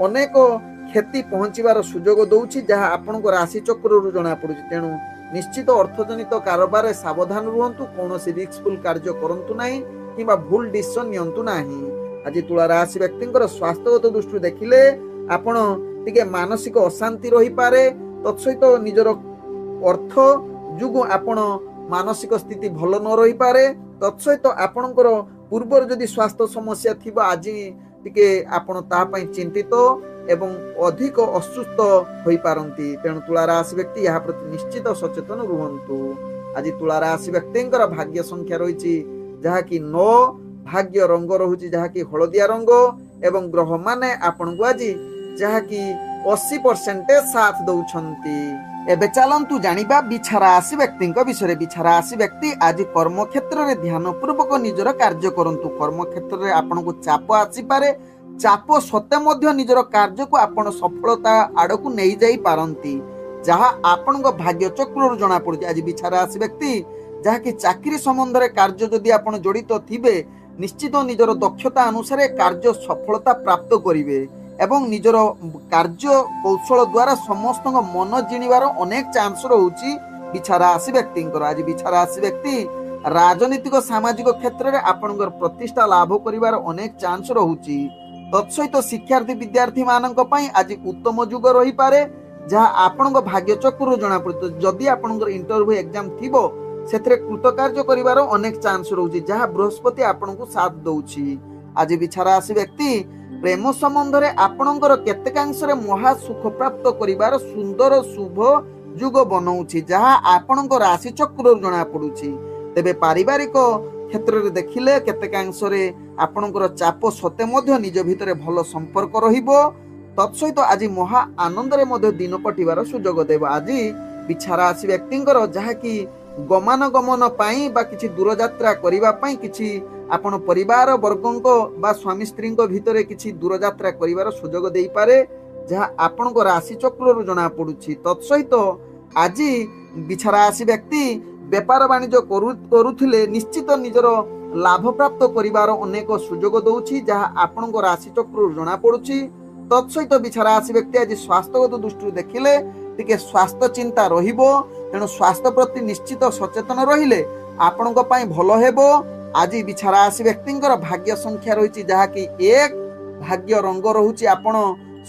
अनेक क्षति पहुंचीबार सुजोग दउछि, जहाँ आपणको राशि चक्र जना पड़ुछि। तेणु निश्चित अर्थजनित कारोबार सावधान रुहंतु। कौनसी रिस्कफुल कार्य करंतु नाही किंबा भूल डिसिजन नियंतु नाही। आज तुला राशि व्यक्तिंकर स्वास्थ्यगत दृष्टि देखिले आपण टिके मानसिक अशांति रही पारे। तत्सहित निजर अर्थ जुगु आपण मानसिक स्थिति भल न रही पारे। तत्सहित आपणकर पूर्वर जदि स्वास्थ्य समस्या थिबा आज टिके आपण ता पई चिंतित एवं अधिक असुस्थ होई पारंती। तेणु तुला राशि व्यक्ति यह प्रति निश्चित सचेतन रुहंतु। आज तुला राशि व्यक्तिंकर भाग्य संख्या रही जहाँ कि 9 भाग्य रंग रोचे जहाँ कि हलदिया रंग एवं ग्रह माने आपण को आज जहाँ कि 80% साथ दउछंती। एबे चलंतु जानिबा बिछा राशि व्यक्ति विषय। बिछा राशि व्यक्ति आज कर्म क्षेत्र में ध्यान पूर्वक निजर कार्य करंतु। कर्म क्षेत्र में आपण को चाप आसी पारे, ଚାପ ସତ୍ତ୍ୱେ ମଧ୍ୟ ନିଜର କାର୍ଯ୍ୟକୁ ଆପଣ ସଫଳତା ଆଡ଼କୁ ନେଇଯାଇ ପାରନ୍ତି, ଯାହା ଆପଣଙ୍କ ଭାଗ୍ୟ ଚକ୍ରରୁ ଜଣାପଡ଼ୁଛି। ଆଜି ବିଛା ରାଶି ବ୍ୟକ୍ତି ଯାହାକି ଚାକିରି ସମ୍ବନ୍ଧରେ କାର୍ଯ୍ୟ ଯଦି ଆପଣ ଜଡ଼ିତ ଥିବେ, ନିଶ୍ଚିତ ନିଜର ଦକ୍ଷତା ଅନୁସାରେ କାର୍ଯ୍ୟ ସଫଳତା ପ୍ରାପ୍ତ କରିବେ ଏବଂ ନିଜର କାର୍ଯ୍ୟ କୌଶଳ ଦ୍ୱାରା ସମସ୍ତଙ୍କ ମନ ଜିଣିବାର ଅନେକ ଚାନ୍ସ ରହୁଛି ବିଛା ରାଶି ବ୍ୟକ୍ତିଙ୍କର। ଆଜି ବିଛା ରାଶି ବ୍ୟକ୍ତି ରାଜନୈତିକ ସାମାଜିକ କ୍ଷେତ୍ରରେ ଆପଣଙ୍କର ପ୍ରତିଷ୍ଠା ଲାଭ କରିବାର ଅନେକ ଚାନ୍ସ ରହୁଛି। ତତ୍ସହିତ ଶିକ୍ଷାର୍ଥୀ ବିଦ୍ୟାର୍ଥୀ ମାନଙ୍କ ପାଇଁ ଆଜି ଉତ୍ତମ ଯୁଗ ରହିପାରେ, ଯାହା ଆପଣଙ୍କ ଭାଗ୍ୟ ଚକ୍ରରୁ ଜଣାପଡ଼ୁଛି। ଯଦି ଆପଣଙ୍କର ଇଣ୍ଟରଭ୍ୟୁ ଏକ୍ଜାମ ଥିବ, ସେଥିରେ କୃତକାର୍ଯ୍ୟ କରିବାର ଅନେକ ଚାନ୍ସ ରହୁଛି, ଯାହା ବୃହସ୍ପତି ଆପଣଙ୍କୁ ସାଥ ଦଉଛି। ଆଜି ବିଛା ରାଶି ବ୍ୟକ୍ତି ପ୍ରେମ ସମ୍ବନ୍ଧରେ ଆପଣଙ୍କର କେତେକାଂଶରେ ମହା ସୁଖ ପ୍ରାପ୍ତ କରିବାର ସୁନ୍ଦର ଶୁଭ ଯୁଗ ବନଉଛି, ଯାହା ଆପଣଙ୍କ ରାଶି ଚକ୍ରରୁ ଜଣାପଡ଼ୁଛି। ତେବେ ପାରିବାରିକ କ୍ଷେତ୍ରରେ ଦେଖିଲେ କେତେକାଂଶରେ ଆପଣଙ୍କର ଚାପ ସତ୍ତ୍ୱେ ମଧ୍ୟ ନିଜ ଭିତରେ ଭଲ ସମ୍ପର୍କ ରହିବ। ତତ୍ସହିତ ଆଜି ମହା ଆନନ୍ଦରେ ମଧ୍ୟ ଦିନ କଟିବାର ସୁଯୋଗ ଦେବ। ଆଜି ବିଛା ରାଶି ବ୍ୟକ୍ତିଙ୍କର ଯାହାକି ଗମନାଗମନ ପାଇଁ ବା କିଛି ଦୂରଯାତ୍ରା କରିବା ପାଇଁ, କିଛି ଆପଣ ପରିବାର ବର୍ଗଙ୍କ ବା ସ୍ୱାମୀ ସ୍ତ୍ରୀଙ୍କ ଭିତରେ କିଛି ଦୂରଯାତ୍ରା କରିବାର ସୁଯୋଗ ଦେଇପାରେ, ଯାହା ଆପଣଙ୍କ ରାଶି ଚକ୍ରରୁ ଜଣାପଡ଼ୁଛି। ତତ୍ସହିତ ଆଜି ବିଛା ରାଶି ବ୍ୟକ୍ତି ବେପାର ବାଣିଜ୍ୟ କରୁଥିଲେ ନିଶ୍ଚିତ ନିଜର ଲାଭ ପ୍ରାପ୍ତ କରିବାର ଅନେକ ସୁଯୋଗ ଦଉଛି, ଯାହା ଆପଣଙ୍କ ରାଶି ଚକ୍ରରୁ ଜଣାପଡ଼ୁଛି। ତତ୍ସହିତ ବିଛା ରାଶି ବ୍ୟକ୍ତି ଆଜି ସ୍ୱାସ୍ଥ୍ୟଗତ ଦୃଷ୍ଟିରୁ ଦେଖିଲେ ଟିକେ ସ୍ୱାସ୍ଥ୍ୟ ଚିନ୍ତା ରହିବ, ତେଣୁ ସ୍ୱାସ୍ଥ୍ୟ ପ୍ରତି ନିଶ୍ଚିତ ସଚେତନ ରହିଲେ ଆପଣଙ୍କ ପାଇଁ ଭଲ ହେବ। ଆଜି ବିଛା ରାଶି ବ୍ୟକ୍ତିଙ୍କର ଭାଗ୍ୟ ସଂଖ୍ୟା ରହିଛି ଯାହାକି 1, ଭାଗ୍ୟ ରଙ୍ଗ ରହୁଛି ଆପଣ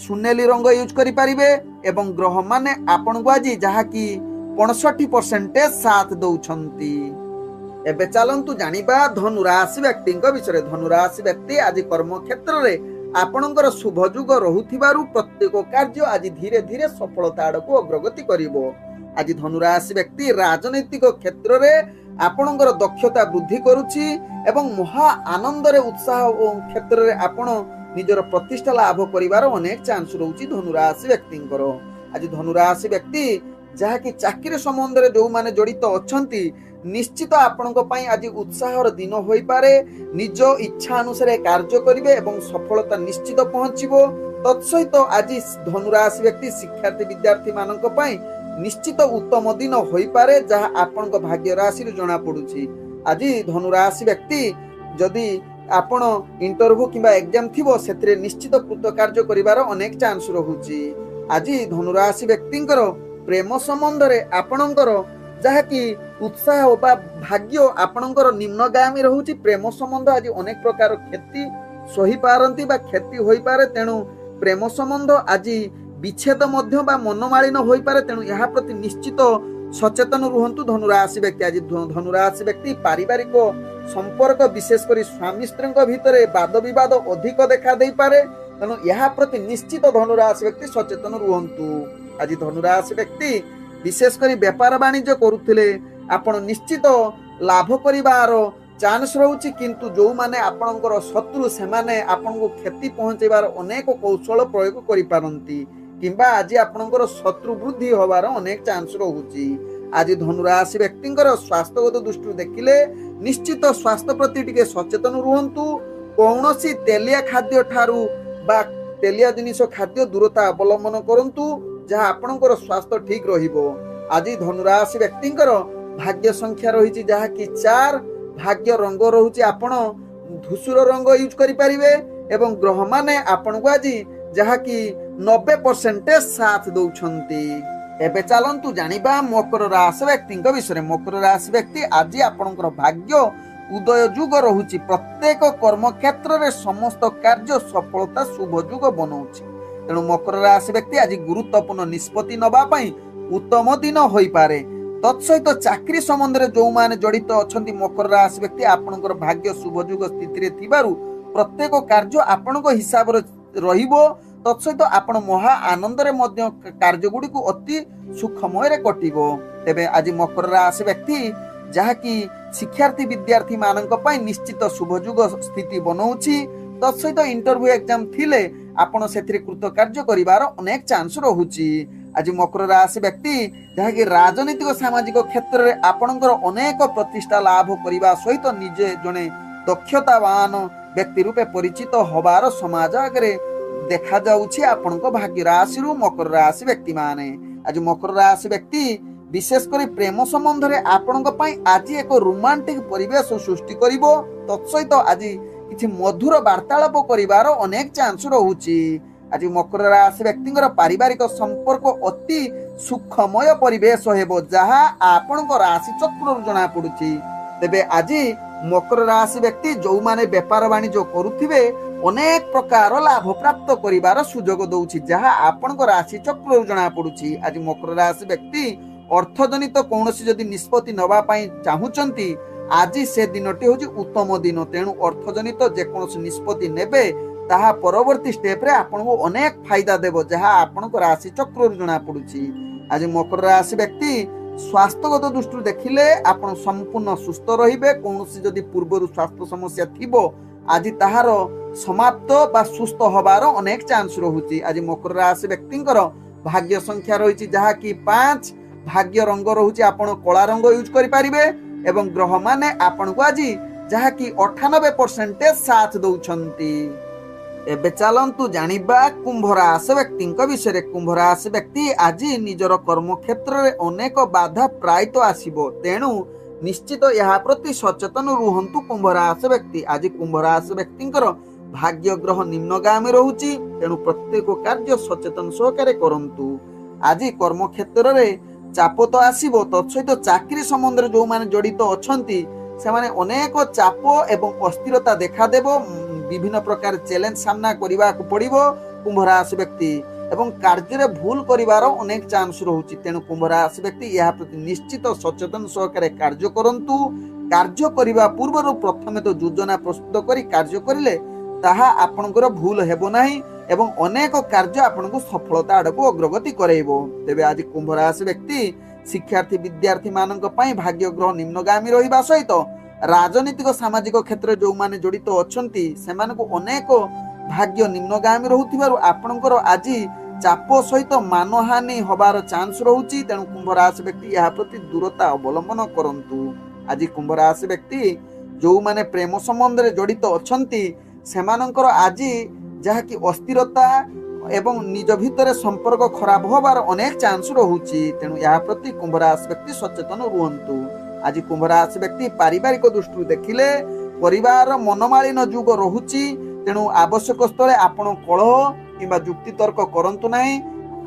ସୁନେଲି ରଙ୍ଗ ୟୁଜ୍ କରିପାରିବେ ଏବଂ ଗ୍ରହମାନେ ଆପଣଙ୍କୁ ଆଜି ଯାହାକି 65% ସାଥ ଦଉଛନ୍ତି। ଏବେ ଚାଲନ୍ତୁ ଜାଣିବା ଧନୁ ରାଶି ବ୍ୟକ୍ତିଙ୍କ ବିଷୟରେ। ଧନୁ ରାଶି ବ୍ୟକ୍ତି ଆଜି କର୍ମକ୍ଷେତ୍ରରେ ଆପଣଙ୍କର ଶୁଭ ଯୁଗ ରହୁଥିବାରୁ ପ୍ରତ୍ୟେକ କାର୍ଯ୍ୟ ଆଜି ଧୀରେ ଧୀରେ ସଫଳତା ଆଡ଼କୁ ଅଗ୍ରଗତି କରିବ। ଆଜି ଧନୁ ରାଶି ବ୍ୟକ୍ତି ରାଜନୈତିକ କ୍ଷେତ୍ରରେ ଆପଣଙ୍କର ଦକ୍ଷତା ବୃଦ୍ଧି କରୁଛି ଏବଂ ମହା ଆନନ୍ଦରେ ଉତ୍ସାହ କ୍ଷେତ୍ରରେ ଆପଣ ନିଜର ପ୍ରତିଷ୍ଠା ଲାଭ କରିବାର ଅନେକ ଚାନ୍ସ ରହୁଛି ଧନୁ ରାଶି ବ୍ୟକ୍ତିଙ୍କର। ଆଜି ଧନୁ ରାଶି ବ୍ୟକ୍ତି ଯାହାକି ଚାକିରି ସମ୍ବନ୍ଧରେ ଯେଉଁମାନେ ଜଡ଼ିତ ଅଛନ୍ତି, ନିଶ୍ଚିତ ଆପଣଙ୍କ ପାଇଁ ଆଜି ଉତ୍ସାହର ଦିନ ହୋଇପାରେ। ନିଜ ଇଚ୍ଛା ଅନୁସାରେ କାର୍ଯ୍ୟ କରିବେ ଏବଂ ସଫଳତା ନିଶ୍ଚିତ ପହଞ୍ଚିବ। ତତ୍ସହିତ ଆଜି ଧନୁ ରାଶି ବ୍ୟକ୍ତି ଶିକ୍ଷାର୍ଥୀ ବିଦ୍ୟାର୍ଥୀ ମାନଙ୍କ ପାଇଁ ନିଶ୍ଚିତ ଉତ୍ତମ ଦିନ ହୋଇପାରେ, ଯାହା ଆପଣଙ୍କ ଭାଗ୍ୟ ରାଶିରୁ ଜଣାପଡ଼ୁଛି। ଆଜି ଧନୁ ରାଶି ବ୍ୟକ୍ତି ଯଦି ଆପଣ ଇଣ୍ଟରଭ୍ୟୁ କିମ୍ବା ଏକ୍ଜାମ ଥିବ, ସେଥିରେ ନିଶ୍ଚିତ କୃତକାର୍ଯ୍ୟ କରିବାର ଅନେକ ଚାନ୍ସ ରହୁଛି। ଆଜି ଧନୁ ରାଶି ବ୍ୟକ୍ତିଙ୍କର ପ୍ରେମ ସମ୍ବନ୍ଧରେ ଆପଣଙ୍କର ଯାହାକି ଉତ୍ସାହ ବା ଭାଗ୍ୟ ଆପଣଙ୍କର ନିମ୍ନଗାମୀ ରହୁଛି। ପ୍ରେମ ସମ୍ବନ୍ଧ ଆଜି ଅନେକ ପ୍ରକାର କ୍ଷତି ସହିପାରନ୍ତି ବା କ୍ଷତି ହୋଇପାରେ, ତେଣୁ ପ୍ରେମ ସମ୍ବନ୍ଧ ଆଜି ବିଚ୍ଛେଦ ମଧ୍ୟ ବା ମନମାଳିନ ହୋଇପାରେ, ତେଣୁ ଏହା ପ୍ରତି ନିଶ୍ଚିତ ସଚେତନ ରୁହନ୍ତୁ ଧନୁ ରାଶି ବ୍ୟକ୍ତି। ଆଜି ଧନୁ ରାଶି ବ୍ୟକ୍ତି ପାରିବାରିକ ସମ୍ପର୍କ ବିଶେଷ କରି ସ୍ୱାମୀ ସ୍ତ୍ରୀଙ୍କ ଭିତରେ ବାଦ ବିବାଦ ଅଧିକ ଦେଖା ଦେଇପାରେ, ତେଣୁ ଏହା ପ୍ରତି ନିଶ୍ଚିତ ଧନୁ ରାଶି ବ୍ୟକ୍ତି ସଚେତନ ରୁହନ୍ତୁ। ଆଜି ଧନୁ ରାଶି ବ୍ୟକ୍ତି ବିଶେଷ କରି ବେପାର ବାଣିଜ୍ୟ କରୁଥିଲେ ଆପଣ ନିଶ୍ଚିତ ଲାଭ କରିବାର ଚାନ୍ସ ରହୁଛି, କିନ୍ତୁ ଯେଉଁମାନେ ଆପଣଙ୍କର ଶତ୍ରୁ ସେମାନେ ଆପଣଙ୍କୁ କ୍ଷତି ପହଞ୍ଚାଇବାର ଅନେକ କୌଶଳ ପ୍ରୟୋଗ କରିପାରନ୍ତି କିମ୍ବା ଆଜି ଆପଣଙ୍କର ଶତ୍ରୁ ବୃଦ୍ଧି ହେବାର ଅନେକ ଚାନ୍ସ ରହୁଛି। ଆଜି ଧନୁ ରାଶି ବ୍ୟକ୍ତିଙ୍କର ସ୍ୱାସ୍ଥ୍ୟଗତ ଦୃଷ୍ଟିରୁ ଦେଖିଲେ ନିଶ୍ଚିତ ସ୍ୱାସ୍ଥ୍ୟ ପ୍ରତି ଟିକେ ସଚେତନ ରୁହନ୍ତୁ। କୌଣସି ତେଲିଆ ଖାଦ୍ୟ ଠାରୁ ବା ତେଲିଆ ଜିନିଷ ଖାଦ୍ୟ ଦୂରତା ଅବଲମ୍ବନ କରନ୍ତୁ, ଯାହା ଆପଣଙ୍କର ସ୍ୱାସ୍ଥ୍ୟ ଠିକ ରହିବ। ଆଜି ଧନୁ ରାଶି ବ୍ୟକ୍ତିଙ୍କର ଭାଗ୍ୟ ସଂଖ୍ୟା ରହିଛି ଯାହାକି 4, ଭାଗ୍ୟ ରଙ୍ଗ ରହୁଛି ଆପଣ ଧୂସୁର ରଙ୍ଗ ୟୁଜ୍ କରିପାରିବେ ଏବଂ ଗ୍ରହମାନେ ଆପଣଙ୍କୁ ଆଜି ଯାହାକି 90% ସାଥ ଦଉଛନ୍ତି। ଏବେ ଚାଲନ୍ତୁ ଜାଣିବା ମକର ରାଶି ବ୍ୟକ୍ତିଙ୍କ ବିଷୟରେ। ମକର ରାଶି ବ୍ୟକ୍ତି ଆଜି ଆପଣଙ୍କର ଭାଗ୍ୟ ଉଦୟ ଯୁଗ ରହୁଛି। ପ୍ରତ୍ୟେକ କର୍ମକ୍ଷେତ୍ରରେ ସମସ୍ତ କାର୍ଯ୍ୟ ସଫଳତା ଶୁଭ ଯୁଗ ବନଉଛି, ତେଣୁ ମକର ରାଶି ବ୍ୟକ୍ତି ଆଜି ଗୁରୁତ୍ୱପୂର୍ଣ୍ଣ ନିଷ୍ପତ୍ତି ନେବା ପାଇଁ ଉତ୍ତମ ଦିନ ହୋଇପାରେ। ତତ୍ସହିତ ଚାକିରି ସମ୍ବନ୍ଧରେ ଯେଉଁମାନେ ଜଡ଼ିତ ଅଛନ୍ତି ମକର ରାଶି ବ୍ୟକ୍ତି ଆପଣଙ୍କର ଭାଗ୍ୟ ଶୁଭ ଯୁଗ ସ୍ଥିତିରେ ଥିବାରୁ ପ୍ରତ୍ୟେକ କାର୍ଯ୍ୟ ଆପଣଙ୍କ ହିସାବରେ ରହିବ। ତତ୍ସହିତ ଆପଣ ମହା ଆନନ୍ଦରେ ମଧ୍ୟ କାର୍ଯ୍ୟଗୁଡ଼ିକୁ ଅତି ସୁଖମୟରେ କଟିବ। ତେବେ ଆଜି ମକର ରାଶି ବ୍ୟକ୍ତି ଯାହାକି ଶିକ୍ଷାର୍ଥୀ ବିଦ୍ୟାର୍ଥୀ ମାନଙ୍କ ପାଇଁ ନିଶ୍ଚିତ ଶୁଭ ଯୁଗ ସ୍ଥିତି ବନଉଛି। ତତ୍ସହିତ ଇଣ୍ଟରଭ୍ୟୁ ଏକ୍ଜାମ ଥିଲେ ଆପଣ ସେଥିରେ କୃତକାର୍ଯ୍ୟ କରିବାର ଅନେକ ଚାନ୍ସ ରହୁଛି। ଆଜି ମକର ରାଶି ବ୍ୟକ୍ତି ଯାହାକି ରାଜନୈତିକ ସାମାଜିକ କ୍ଷେତ୍ରରେ ଆପଣଙ୍କର ଅନେକ ପ୍ରତିଷ୍ଠା ଲାଭ କରିବା ସହିତ ନିଜେ ଜଣେ ଦକ୍ଷତାବାନ ବ୍ୟକ୍ତି ରୂପେ ପରିଚିତ ହବାର ସମାଜ ଆଗରେ ଦେଖାଯାଉଛି ଆପଣଙ୍କ ଭାଗ୍ୟ ରାଶିରୁ ମକର ରାଶି ବ୍ୟକ୍ତି ମାନେ। ଆଜି ମକର ରାଶି ବ୍ୟକ୍ତି ବିଶେଷ କରି ପ୍ରେମ ସମ୍ବନ୍ଧରେ ଆପଣଙ୍କ ପାଇଁ ଆଜି ଏକ ରୋମାଣ୍ଟିକ ପରିବେଶ ସୃଷ୍ଟି କରିବ। ତତ୍ସହିତ ଆଜି କିଛି ମଧୁର ବାର୍ତ୍ତାଳାପ କରିବାର ଅନେକ ଚାନ୍ସ ରହୁଛି। ଆଜି ମକର ରାଶି ବ୍ୟକ୍ତିଙ୍କର ପାରିବାରିକ ସମ୍ପର୍କ ଅତି ସୁଖମୟ ପରିବେଶ ହେବ, ଯାହା ଆପଣଙ୍କ ରାଶି ଚକ୍ରରୁ ଜଣା ପଡୁଛି। ତେବେ ଆଜି ମକର ରାଶି ବ୍ୟକ୍ତି ଯୋଉମାନେ ବେପାର ବାଣିଜ୍ୟ କରୁଥିବେ ଅନେକ ପ୍ରକାର ଲାଭ ପ୍ରାପ୍ତ କରିବାର ସୁଯୋଗ ଦଉଛି, ଯାହା ଆପଣଙ୍କ ରାଶି ଚକ୍ରରୁ ଜଣା ପଡୁଛି। ଆଜି ମକର ରାଶି ବ୍ୟକ୍ତି ଅର୍ଥଜନିତ କୌଣସି ଯଦି ନିଷ୍ପତ୍ତି ନେବା ପାଇଁ ଚାହୁଁଛନ୍ତି, ଆଜି ସେ ଦିନଟି ହେଉଛି ଉତ୍ତମ ଦିନ। ତେଣୁ ଅର୍ଥଜନିତ ଯେକୌଣସି ନିଷ୍ପତ୍ତି ନେବେ ତାହା ପରବର୍ତ୍ତୀ ଷ୍ଟେପରେ ଆପଣଙ୍କୁ ଅନେକ ଫାଇଦା ଦେବ, ଯାହା ଆପଣଙ୍କ ରାଶି ଚକ୍ରରୁ ଜଣା ପଡୁଛି। ଆଜି ମକର ରାଶି ବ୍ୟକ୍ତି ସ୍ୱାସ୍ଥ୍ୟଗତ ଦୃଷ୍ଟିରୁ ଦେଖିଲେ ଆପଣ ସମ୍ପୂର୍ଣ୍ଣ ସୁସ୍ଥ ରହିବେ। କୌଣସି ଯଦି ପୂର୍ବରୁ ସ୍ୱାସ୍ଥ୍ୟ ସମସ୍ୟା ଥିବ ଆଜି ତାହାର ସମାପ୍ତ ବା ସୁସ୍ଥ ହବାର ଅନେକ ଚାନ୍ସ ରହୁଛି। ଆଜି ମକର ରାଶି ବ୍ୟକ୍ତିଙ୍କର ଭାଗ୍ୟ ସଂଖ୍ୟା ରହିଛି ଯାହାକି 5। ଭାଗ୍ୟ ରଙ୍ଗ ରହୁଛି ଆପଣ କଳା ରଙ୍ଗ ୟୁଜ କରିପାରିବେ ଏବଂ ଗ୍ରହ ମାନେ ଆପଣଙ୍କୁ ଆଜି ଯାହାକି 98% ସାଥ ଦଉଛନ୍ତି। ଏବେ ଚାଲନ୍ତୁ ଜାଣିବା କୁମ୍ଭ ରାଶି ବ୍ୟକ୍ତିଙ୍କ ବିଷୟରେ। କୁମ୍ଭ ରାଶି ବ୍ୟକ୍ତି ଆଜି ନିଜର କର୍ମକ୍ଷେତ୍ରରେ ଅନେକ ବାଧା ପ୍ରାୟତଃ ଆସିବ, ତେଣୁ ନିଶ୍ଚିତ ଏହା ପ୍ରତି ସଚେତନ ରୁହନ୍ତୁ କୁମ୍ଭ ରାଶି ବ୍ୟକ୍ତି। ଆଜି କୁମ୍ଭ ରାଶି ବ୍ୟକ୍ତିଙ୍କର ଭାଗ୍ୟ ଗ୍ରହ ନିମ୍ନଗାମୀ ରହୁଛି, ତେଣୁ ପ୍ରତ୍ୟେକ କାର୍ଯ୍ୟ ସଚେତନ ସହକାରେ କରନ୍ତୁ। ଆଜି କର୍ମକ୍ଷେତ୍ରରେ ଚାପ ତ ଆସିବ, ତତ୍ସହିତ ଚାକିରି ସମ୍ବନ୍ଧରେ ଯୋଉମାନେ ଜଡିତ ଅଛନ୍ତି ସେମାନେ ଅନେକ ଚାପ ଏବଂ ଅସ୍ଥିରତା ଦେଖାଦେବ। ବିଭିନ୍ନ ପ୍ରକାର ଚ୍ୟାଲେଞ୍ଜ ସାମ୍ନା କରିବାକୁ ପଡିବ କୁମ୍ଭ ରାଶି ବ୍ୟକ୍ତି ଏବଂ କାର୍ଯ୍ୟରେ ଭୁଲ କରିବାର ଅନେକ ଚାନ୍ସ ରହୁଛି। ତେଣୁ କୁମ୍ଭ ରାଶି ବ୍ୟକ୍ତି ଏହା ପ୍ରତି ନିଶ୍ଚିତ ସଚେତନ ସହକାରେ କାର୍ଯ୍ୟ କରନ୍ତୁ। କାର୍ଯ୍ୟ କରିବା ପୂର୍ବରୁ ପ୍ରଥମେ ତ ଯୋଜନା ପ୍ରସ୍ତୁତ କରି କାର୍ଯ୍ୟ କରିଲେ ତାହା ଆପଣଙ୍କର ଭୁଲ ହେବ ନାହିଁ ଏବଂ ଅନେକ କାର୍ଯ୍ୟ ଆପଣଙ୍କୁ ସଫଳତା ଆଡକୁ ଅଗ୍ରଗତି କରାଇବ। ତେବେ ଆଜି କୁମ୍ଭ ରାଶି ବ୍ୟକ୍ତି ଶିକ୍ଷାର୍ଥୀ ବିଦ୍ୟାର୍ଥୀ ମାନଙ୍କ ପାଇଁ ଭାଗ୍ୟ ଗ୍ରହ ନିମ୍ନଗାମୀ ରହିବା ସହିତ ରାଜନୈତିକ ସାମାଜିକ କ୍ଷେତ୍ରରେ ଯୋଉମାନେ ଜଡିତ ଅଛନ୍ତି ସେମାନଙ୍କୁ ଅନେକ ଭାଗ୍ୟ ନିମ୍ନଗାମୀ ରହୁଥିବାରୁ ଆପଣଙ୍କର ଆଜି ଚାପ ସହିତ ମାନହାନି ହବାର ଚାନ୍ସ ରହୁଛି। ତେଣୁ କୁମ୍ଭ ରାଶି ବ୍ୟକ୍ତି ଏହା ପ୍ରତି ଦୂରତା ଅବଲମ୍ବନ କରନ୍ତୁ। ଆଜି କୁମ୍ଭ ରାଶି ବ୍ୟକ୍ତି ଯୋଉମାନେ ପ୍ରେମ ସମ୍ବନ୍ଧରେ ଜଡିତ ଅଛନ୍ତି ସେମାନଙ୍କର ଆଜି ଯାହାକି ଅସ୍ଥିରତା ଏବଂ ନିଜ ଭିତରେ ସମ୍ପର୍କ ଖରାପ ହବାର ଅନେକ ଚାନ୍ସ ରହୁଛି। ତେଣୁ ଏହା ପ୍ରତି କୁମ୍ଭ ରାଶି ବ୍ୟକ୍ତି ସଚେତନ ରୁହନ୍ତୁ। ଆଜି କୁମ୍ଭ ରାଶି ବ୍ୟକ୍ତି ପାରିବାରିକ ଦୃଷ୍ଟିରୁ ଦେଖିଲେ ପରିବାର ମନମାଳିନ ଯୁଗ ରହୁଛି, ତେଣୁ ଆବଶ୍ୟକ ସ୍ଥଳେ ଆପଣ କଳହ କିମ୍ବା ଯୁକ୍ତି ତର୍କ କରନ୍ତୁ ନାହିଁ।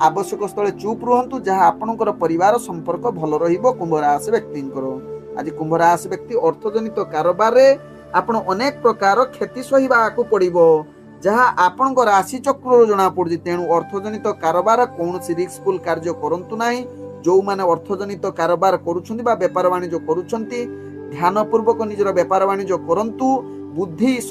ଆବଶ୍ୟକ ସ୍ଥଳେ ଚୁପ୍ ରୁହନ୍ତୁ, ଯାହା ଆପଣଙ୍କର ପରିବାର ସମ୍ପର୍କ ଭଲ ରହିବ କୁମ୍ଭ ରାଶି ବ୍ୟକ୍ତିଙ୍କର। ଆଜି କୁମ୍ଭ ରାଶି ବ୍ୟକ୍ତି ଅର୍ଥଜନିତ କାରବାରରେ ଆପଣ ଅନେକ ପ୍ରକାର କ୍ଷତି ସହିବାକୁ ପଡିବ, ଯାହା ଆପଣଙ୍କ ରାଶି ଚକ୍ରରୁ ଜଣା ପଡୁଛି। ତେଣୁ ଅର୍ଥଜନିତ କାରବାର କୌଣସି ରିସ୍କଫୁଲ କାର୍ଯ୍ୟ କରନ୍ତୁ ନାହିଁ। ଯୋଉମାନେ ଅର୍ଥଜନିତ କାରବାର କରୁଛନ୍ତି ବା ବେପାର ବାଣିଜ୍ୟ କରୁଛନ୍ତି ଧ୍ୟାନ ପୂର୍ବକ ନିଜର ବେପାର ବାଣିଜ୍ୟ କରନ୍ତୁ।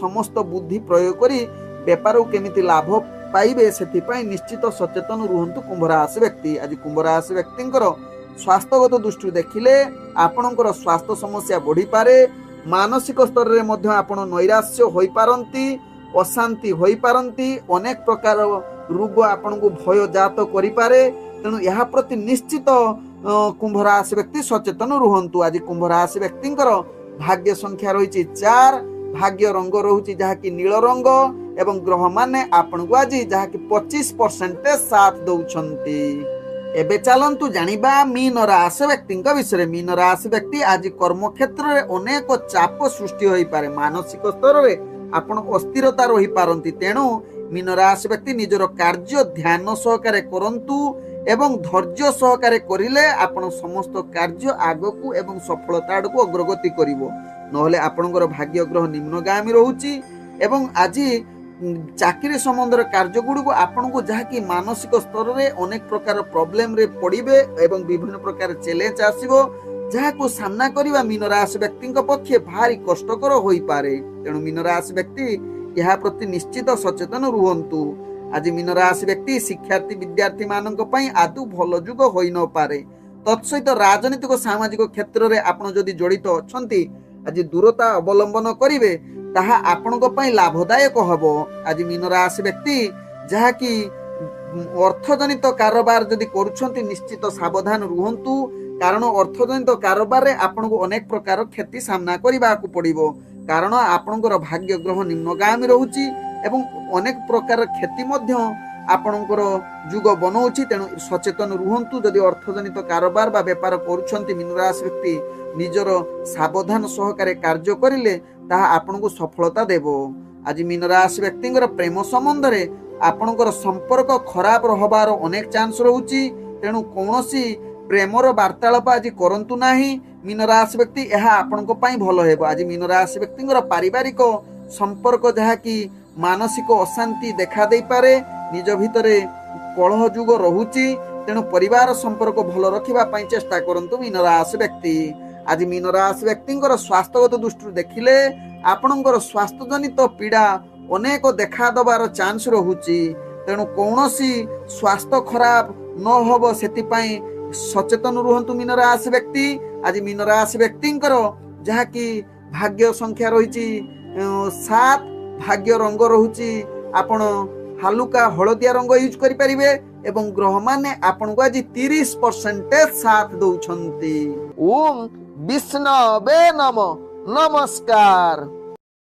ସମସ୍ତ ବୁଦ୍ଧି ପ୍ରୟୋଗ କରି ବେପାରକୁ କେମିତି ଲାଭ ପାଇବେ ସେଥିପାଇଁ ନିଶ୍ଚିତ ସଚେତନ ରୁହନ୍ତୁ କୁମ୍ଭ ରାଶି ବ୍ୟକ୍ତି। ଆଜି କୁମ୍ଭ ରାଶି ବ୍ୟକ୍ତିଙ୍କର ସ୍ୱାସ୍ଥ୍ୟଗତ ଦୃଷ୍ଟିରୁ ଦେଖିଲେ ଆପଣଙ୍କର ସ୍ୱାସ୍ଥ୍ୟ ସମସ୍ୟା ବଢିପାରେ। ମାନସିକ ସ୍ତରରେ ମଧ୍ୟ ଆପଣ ନୈରାଶ୍ୟ ହୋଇପାରନ୍ତି, ଅଶାନ୍ତି ହୋଇପାରନ୍ତି, ଅନେକ ପ୍ରକାର ରୋଗ ଆପଣଙ୍କୁ ଭୟ ଜାତ କରିପାରେ। ତେଣୁ ଏହା ପ୍ରତି ନିଶ୍ଚିତ କୁମ୍ଭ ରାଶି ବ୍ୟକ୍ତି ସଚେତନ ରୁହନ୍ତୁ। ଆଜି କୁମ୍ଭ ରାଶି ବ୍ୟକ୍ତିଙ୍କର ଭାଗ୍ୟ ସଂଖ୍ୟା ରହିଛି 4। ଭାଗ୍ୟ ରଙ୍ଗ ରହୁଛି ଯାହାକି ନୀଳ ରଙ୍ଗ ଏବଂ ଗ୍ରହ ମାନେ ଆପଣଙ୍କୁ ଆଜି ଯାହାକି 25% ସାଥ ଦଉଛନ୍ତି। ଏବେ ଚାଲନ୍ତୁ ଜାଣିବା ମୀନ ରାଶି ବ୍ୟକ୍ତିଙ୍କ ବିଷୟରେ। ମୀନ ରାଶି ବ୍ୟକ୍ତି ଆଜି କର୍ମକ୍ଷେତ୍ରରେ ଅନେକ ଚାପ ସୃଷ୍ଟି ହୋଇପାରେ। ମାନସିକ ସ୍ତରରେ ଆପଣ ଅସ୍ଥିରତା ରହିପାରନ୍ତି, ତେଣୁ ମୀନ ରାଶି ବ୍ୟକ୍ତି ନିଜର କାର୍ଯ୍ୟ ଧ୍ୟାନ ସହକାରେ କରନ୍ତୁ ଏବଂ ଧୈର୍ଯ୍ୟ ସହକାରେ କରିଲେ ଆପଣ ସମସ୍ତ କାର୍ଯ୍ୟ ଆଗକୁ ଏବଂ ସଫଳତା ଆଡକୁ ଅଗ୍ରଗତି କରିବ। ନହେଲେ ଆପଣଙ୍କର ଭାଗ୍ୟ ଗ୍ରହ ନିମ୍ନଗାମୀ ରହୁଛି ଏବଂ ଆଜି ଚାକିରି ସମ୍ବନ୍ଧର କାର୍ଯ୍ୟ ଗୁଡ଼ିକୁ ଆପଣଙ୍କୁ ଯାହାକି ମାନସିକ ସ୍ତରରେ ଅନେକ ପ୍ରକାର ପ୍ରୋବ୍ଲେମରେ ପଡିବେ ଏବଂ ବିଭିନ୍ନ ପ୍ରକାର ଚ୍ୟାଲେଞ୍ଜ ଆସିବ, ଯାହାକୁ ସାମ୍ନା କରିବା ମୀନ ରାଶି ବ୍ୟକ୍ତିଙ୍କ ପକ୍ଷେ ଭାରି କଷ୍ଟକର ହୋଇପାରେ। ତେଣୁ ମୀନ ରାଶି ବ୍ୟକ୍ତି ଏହା ପ୍ରତି ନିଶ୍ଚିତ ସଚେତନ ରୁହନ୍ତୁ। ଆଜି ମୀନ ରାଶି ବ୍ୟକ୍ତି ଶିକ୍ଷାର୍ଥୀ ବିଦ୍ୟାର୍ଥୀ ମାନଙ୍କ ପାଇଁ ଆଦୌ ଭଲ ଯୁଗ ହୋଇନପାରେ। ତତ୍ସହିତ ରାଜନୈତିକ ସାମାଜିକ କ୍ଷେତ୍ରରେ ଆପଣ ଯଦି ଜଡିତ ଅଛନ୍ତି ଆଜି ଦୂରତା ଅବଲମ୍ବନ କରିବେ, ତାହା ଆପଣଙ୍କ ପାଇଁ ଲାଭଦାୟକ ହବ। ଆଜି ମୀନ ରାଶି ବ୍ୟକ୍ତି ଯାହାକି ଅର୍ଥଜନିତ କାରବାର ଯଦି କରୁଛନ୍ତି ନିଶ୍ଚିତ ସାବଧାନ ରୁହନ୍ତୁ, କାରଣ ଅର୍ଥଜନିତ କାରବାରରେ ଆପଣଙ୍କୁ ଅନେକ ପ୍ରକାର କ୍ଷତି ସାମ୍ନା କରିବାକୁ ପଡିବ। କାରଣ ଆପଣଙ୍କର ଭାଗ୍ୟ ଗ୍ରହ ନିମ୍ନଗାମୀ ରହୁଛି ଏବଂ ଅନେକ ପ୍ରକାର କ୍ଷତି ମଧ୍ୟ ଆପଣଙ୍କର ଯୁଗ ବନଉଛି। ତେଣୁ ସଚେତନ ରୁହନ୍ତୁ। ଯଦି ଅର୍ଥଜନିତ କାରବାର ବା ବେପାର କରୁଛନ୍ତି ମୀନ ରାଶି ବ୍ୟକ୍ତି, ନିଜର ସାବଧାନ ସହକାରେ କାର୍ଯ୍ୟ କରିଲେ ତାହା ଆପଣଙ୍କୁ ସଫଳତା ଦେବ। ଆଜି ମୀନ ରାଶି ବ୍ୟକ୍ତିଙ୍କର ପ୍ରେମ ସମ୍ବନ୍ଧରେ ଆପଣଙ୍କର ସମ୍ପର୍କ ଖରାପ ହେବାର ଅନେକ ଚାନ୍ସ ରହୁଛି। ତେଣୁ କୌଣସି ପ୍ରେମର ବାର୍ତ୍ତାଳାପ ଆଜି କରନ୍ତୁ ନାହିଁ ମୀନ ରାଶି ବ୍ୟକ୍ତି, ଏହା ଆପଣଙ୍କ ପାଇଁ ଭଲ ହେବ। ଆଜି ମୀନ ରାଶି ବ୍ୟକ୍ତିଙ୍କର ପାରିବାରିକ ସମ୍ପର୍କ ଯାହାକି ମାନସିକ ଅଶାନ୍ତି ଦେଖା ଦେଇପାରେ, ନିଜ ଭିତରେ କଳହ ଯୁଗ ରହୁଛି। ତେଣୁ ପରିବାର ସମ୍ପର୍କ ଭଲ ରଖିବା ପାଇଁ ଚେଷ୍ଟା କରନ୍ତୁ ମୀନ ରାଶି ବ୍ୟକ୍ତି। ଆଜି ମୀନ ରାଶି ବ୍ୟକ୍ତିଙ୍କର ସ୍ୱାସ୍ଥ୍ୟଗତ ଦୃଷ୍ଟିରୁ ଦେଖିଲେ ଆପଣଙ୍କର ସ୍ୱାସ୍ଥ୍ୟଜନିତ ପୀଡ଼ା ଅନେକ ଦେଖା ଦେବାର ଚାନ୍ସ ରହୁଛି। ତେଣୁ କୌଣସି ସ୍ୱାସ୍ଥ୍ୟ ଖରାପ ନ ହେବ ସେଥିପାଇଁ ସଚେତନ ରୁହନ୍ତୁ ମୀନ ରାଶି ବ୍ୟକ୍ତି। ଆଜି ମୀନ ରାଶି ବ୍ୟକ୍ତିଙ୍କର ଯାହାକି ଭାଗ୍ୟ ସଂଖ୍ୟା ରହିଛି 7, ଭାଗ୍ୟ ରଙ୍ଗ ରହୁଛି ଆପଣ ହାଲୁକା ହଳଦିଆ ରଙ୍ଗ ୟୁଜ୍ କରିପାରିବେ ଏବଂ ଗ୍ରହମାନେ ଆପଣଙ୍କୁ ଆଜି 30% ସାଥ ଦଉଛନ୍ତି। ଓମ୍ ବିଷ୍ଣବେ ନମଃ। ନମସ୍କାର।